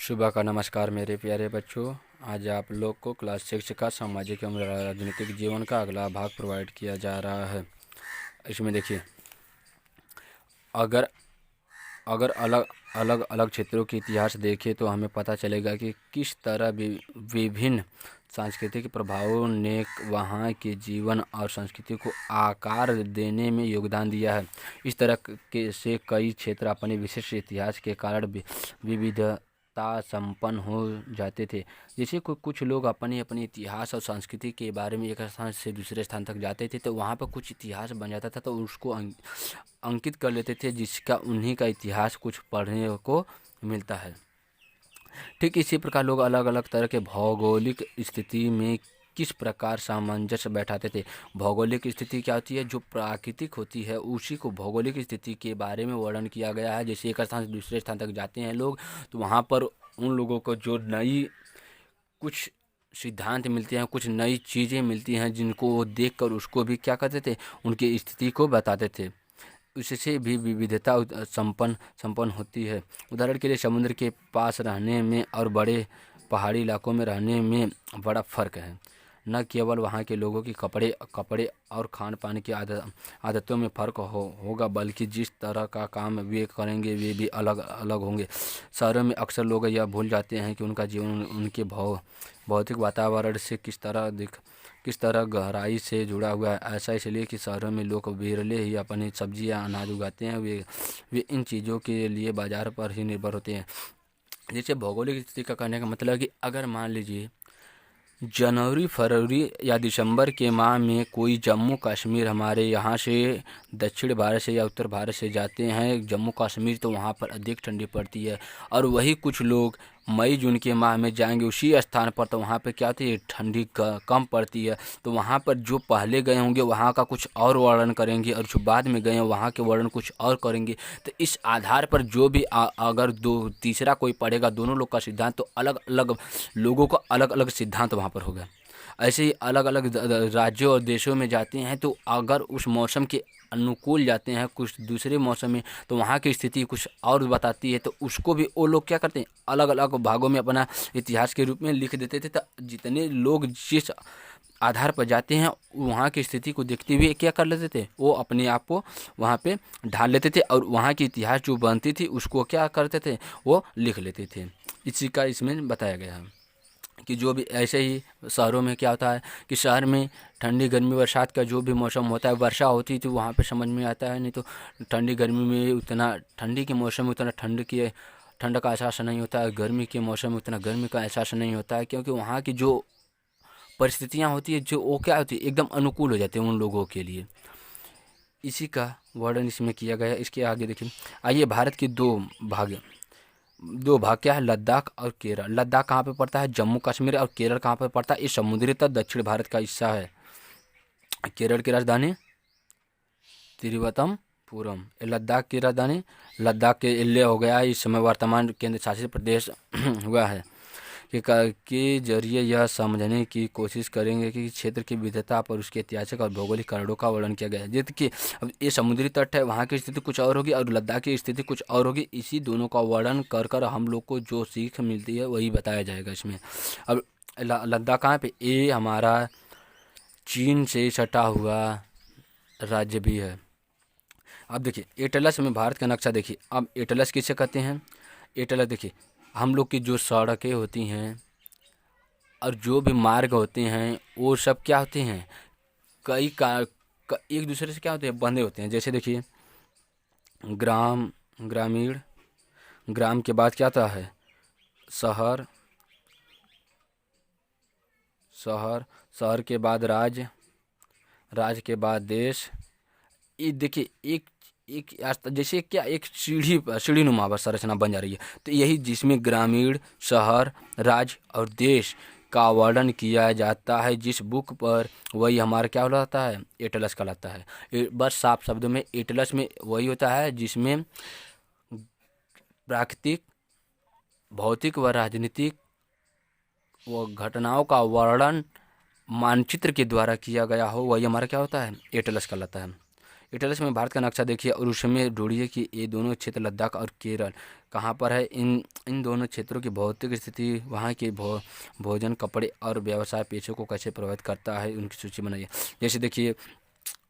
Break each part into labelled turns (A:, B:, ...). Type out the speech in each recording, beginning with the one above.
A: सुबह का नमस्कार मेरे प्यारे बच्चों। आज आप लोग को क्लास 6 का सामाजिक एवं राजनीतिक जीवन का अगला भाग प्रोवाइड किया जा रहा है। इसमें देखिए, अगर अगर अलग अलग अलग क्षेत्रों के इतिहास देखें तो हमें पता चलेगा कि किस तरह विभिन्न सांस्कृतिक प्रभावों ने वहाँ के जीवन और संस्कृति को आकार देने में योगदान दिया है। इस तरह के से कई क्षेत्र अपने विशिष्ट इतिहास के कारण विविधता संपन्न हो जाते थे। जैसे कुछ लोग अपने अपने इतिहास और संस्कृति के बारे में एक स्थान से दूसरे स्थान तक जाते थे, तो वहाँ पर कुछ इतिहास बन जाता था, तो उसको अंकित कर लेते थे, जिसका उन्हीं का इतिहास कुछ पढ़ने को मिलता है। ठीक इसी प्रकार लोग अलग अलग तरह के भौगोलिक स्थिति में किस प्रकार सामंजस्य बैठाते थे। भौगोलिक स्थिति क्या होती है? जो प्राकृतिक होती है उसी को भौगोलिक स्थिति के बारे में वर्णन किया गया है। जैसे एक स्थान से दूसरे स्थान तक जाते हैं लोग, तो वहाँ पर उन लोगों को जो नई कुछ सिद्धांत मिलते हैं, कुछ नई चीज़ें मिलती हैं, जिनको वो देख कर उसको भी क्या करते थे, उनकी स्थिति को बताते थे। उससे भी विविधता संपन्न होती है। उदाहरण के लिए समुद्र के पास रहने में और बड़े पहाड़ी इलाकों में रहने में बड़ा फ़र्क है। न केवल वहाँ के लोगों की कपड़े और खान पान की आदतों में फ़र्क होगा, बल्कि जिस तरह का काम वे करेंगे वे भी अलग अलग होंगे। शहरों में अक्सर लोग यह भूल जाते हैं कि उनका जीवन उनके भौतिक वातावरण से किस तरह गहराई से जुड़ा हुआ है। ऐसा इसलिए कि शहरों में लोग विरले ही अपनी सब्जी या अनाज उगाते हैं। वे इन चीज़ों के लिए बाज़ार पर ही निर्भर होते हैं। जैसे भौगोलिक स्थिति का कहने का मतलब है कि अगर मान लीजिए जनवरी, फरवरी या दिसंबर के माह में कोई जम्मू कश्मीर हमारे यहाँ से दक्षिण भारत से या उत्तर भारत से जाते हैं जम्मू कश्मीर, तो वहाँ पर अधिक ठंडी पड़ती है। और वही कुछ लोग मई जून के माह में जाएंगे उसी स्थान पर, तो वहाँ पे क्या होती है, ठंडी कम पड़ती है। तो वहाँ पर जो पहले गए होंगे वहाँ का कुछ और वर्णन करेंगे, और जो बाद में गए हैं वहाँ के वर्णन कुछ और करेंगे। तो इस आधार पर जो भी अगर तीसरा कोई पढ़ेगा दोनों लोग का सिद्धांत, तो अलग अलग लोगों का अलग अलग सिद्धांत वहाँ पर होगा। ऐसे ही अलग अलग राज्यों और देशों में जाते हैं, तो अगर उस मौसम के अनुकूल जाते हैं कुछ दूसरे मौसम में, तो वहाँ की स्थिति कुछ और बताती है। तो उसको भी वो लोग क्या करते हैं, अलग अलग भागों में अपना इतिहास के रूप में लिख देते थे। तो जितने लोग जिस आधार पर जाते हैं वहाँ की स्थिति को देखते हुए क्या कर लेते थे, वो अपने आप को वहाँ पे ढाल लेते थे, और वहाँ की इतिहास जो बनती थी उसको क्या करते थे, वो लिख लेते थे। इसी का इसमें बताया गया है कि जो भी ऐसे ही शहरों में क्या होता है कि शहर में ठंडी गर्मी बरसात का जो भी मौसम होता है, वर्षा होती तो वहाँ पे समझ में आता है, नहीं तो ठंडी गर्मी में उतना ठंडी के मौसम में उतना ठंड का एहसास नहीं होता है, गर्मी के मौसम में उतना गर्मी का एहसास नहीं होता है, क्योंकि वहाँ की जो परिस्थितियाँ होती है जो वो क्या होती है, एकदम अनुकूल हो जाती है उन लोगों के लिए। इसी का वर्णन इसमें किया गया है। इसके आगे देखिए, आइए भारत के दो भाग क्या है, लद्दाख और केरल। लद्दाख कहाँ पे पड़ता है, जम्मू कश्मीर, और केरल कहाँ पे पड़ता है, ये समुद्री तट दक्षिण भारत का हिस्सा है। केरल की राजधानी तिरुवनंतपुरम। ये लद्दाख की राजधानी लद्दाख के एल्ले हो गया है। इस समय वर्तमान केंद्र शासित प्रदेश हुआ है। के जरिए यह समझने की कोशिश करेंगे कि क्षेत्र की विविधता पर उसके ऐतिहासिक और भौगोलिक कारणों का वर्णन किया गया है। जैसे कि अब ये समुद्री तट है, वहाँ की स्थिति कुछ और होगी और लद्दाख की स्थिति कुछ और होगी। इसी दोनों का वर्णन कर कर हम लोग को जो सीख मिलती है वही बताया जाएगा इसमें। अब लद्दाख कहाँ पे, ये हमारा चीन से सटा हुआ राज्य भी है। अब देखिए एटलस में भारत का नक्शा देखिए। अब एटलस किसे कहते हैं, एटलस देखिए हम लोग की जो सड़कें होती हैं और जो भी मार्ग होते हैं वो सब क्या होते हैं, एक दूसरे से क्या होते हैं, बंधे होते हैं। जैसे देखिए ग्रामीण, ग्राम के बाद क्या आता है, शहर, शहर के बाद राज्य, राज्य के बाद देश। ये देखिए एक जैसे क्या एक सीढ़ी नुमा संरचना बन जा रही है। तो यही जिसमें ग्रामीण, शहर, राज्य और देश का वर्णन किया जाता है जिस बुक पर, वही हमारा क्या होता है, एटलस कहलाता है। बस साफ शब्दों में एटलस में वही होता है जिसमें प्राकृतिक, भौतिक व राजनीतिक व घटनाओं का वर्णन मानचित्र के द्वारा किया गया हो, वही हमारा क्या होता है, एटलस कहलाता है। इटली में भारत का नक्शा देखिए और उसमें ढूंढिए कि ये दोनों क्षेत्र लद्दाख और केरल कहाँ पर है। इन दोनों क्षेत्रों की भौतिक स्थिति, वहाँ के भोजन, कपड़े और व्यवसाय पेशों को कैसे प्रभावित करता है, उनकी सूची बनाइए। जैसे देखिए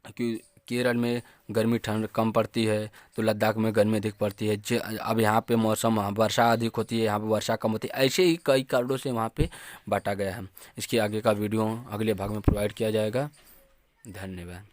A: कि केरल में गर्मी ठंड कम पड़ती है, तो लद्दाख में गर्मी अधिक पड़ती है। अब यहाँ पे मौसम वर्षा अधिक होती है, यहाँ पे वर्षा कम होती है। ऐसे ही कई कारणों से वहाँ पे बांटा गया है। इसके आगे का वीडियो अगले भाग में प्रोवाइड किया जाएगा। धन्यवाद।